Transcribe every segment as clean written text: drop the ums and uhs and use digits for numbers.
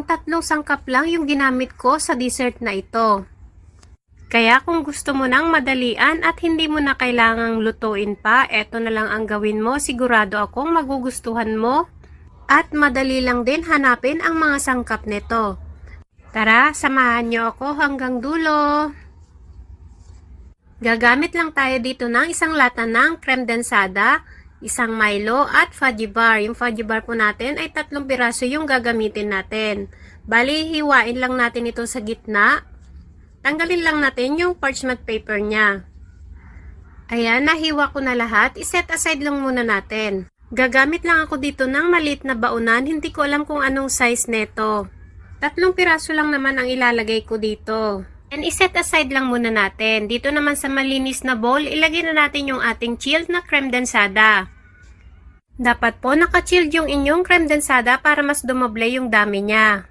lamang 3 sangkap lang yung ginamit ko sa dessert na ito. Kaya kung gusto mo nang madalian at hindi mo na kailangang lutuin pa, eto na lang ang gawin mo. Sigurado akong magugustuhan mo at madali lang din hanapin ang mga sangkap nito. Tara, samahan niyo ako hanggang dulo. Gagamit lang tayo dito ng isang lata ng creme densada, isang Milo at fudgy bar. Yung fudgy bar po natin ay 3 piraso yung gagamitin natin. Bali, hiwain lang natin ito sa gitna. Tanggalin lang natin yung parchment paper niya. Ayan, nahiwa ko na lahat. I-set aside lang muna natin. Gagamit lang ako dito ng maliit na baunan. Hindi ko alam kung anong size neto. 3 piraso lang naman ang ilalagay ko dito. And iset aside lang muna natin. Dito naman sa malinis na bowl, ilagay na natin yung ating chilled na creme densada. Dapat po naka-chilled yung inyong creme densada para mas dumoble yung dami niya.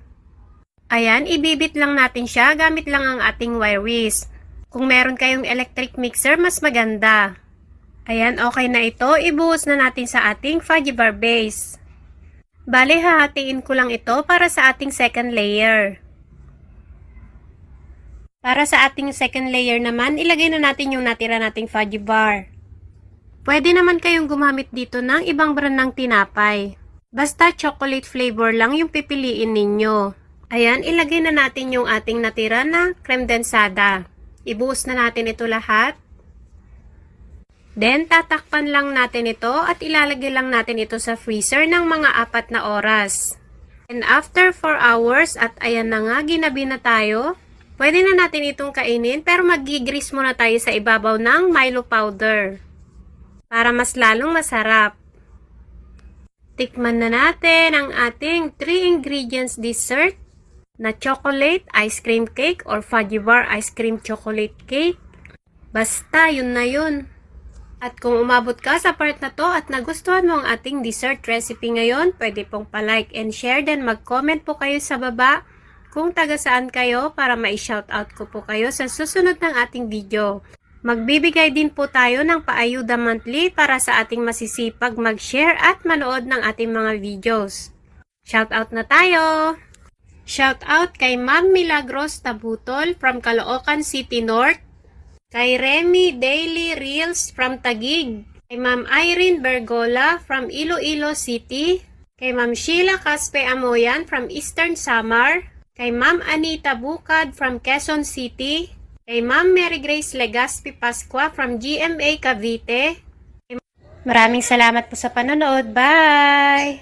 Ayan, ibibit lang natin siya gamit lang ang ating wire whisk. Kung meron kayong electric mixer, mas maganda. Ayan, okay na ito. Ibuhos na natin sa ating fudgy bar base. Bale, hahatiin ko lang ito para sa ating second layer. Para sa ating second layer naman, ilagay na natin yung natira nating fudgy bar. Pwede naman kayong gumamit dito ng ibang brand ng tinapay. Basta chocolate flavor lang yung pipiliin ninyo. Ayan, ilagay na natin yung ating natira na creme densada. Ibuhos na natin ito lahat. Then, tatakpan lang natin ito at ilalagay lang natin ito sa freezer ng mga 4 na oras. And after 4 hours, at ayan na nga, ginabi na tayo. Pwede na natin itong kainin pero mag-grease muna tayo sa ibabaw ng Milo powder. Para mas lalong masarap. Tikman na natin ang ating 3 ingredients dessert na chocolate ice cream cake or fudgy bar ice cream chocolate cake. Basta, yun na yun. At kung umabot ka sa part na to at nagustuhan mo ang ating dessert recipe ngayon, pwede pong pa-like and share, then mag-comment po kayo sa baba kung taga saan kayo para ma-shoutout ko po kayo sa susunod ng ating video. Magbibigay din po tayo ng paayuda monthly para sa ating masisipag mag-share at manood ng ating mga videos. Shoutout na tayo! Shoutout kay Ma'am Milagros Tabutol from Caloocan City North, kay Remy Daily Reels from Taguig, kay Ma'am Irene Bergola from Iloilo City, kay Ma'am Sheila Caspe Amoyan from Eastern Samar, kay Ma'am Anita Bukad from Quezon City, kay Ma'am Mary Grace Legaspi Pascua from GMA Cavite. Maraming salamat po sa panonood. Bye!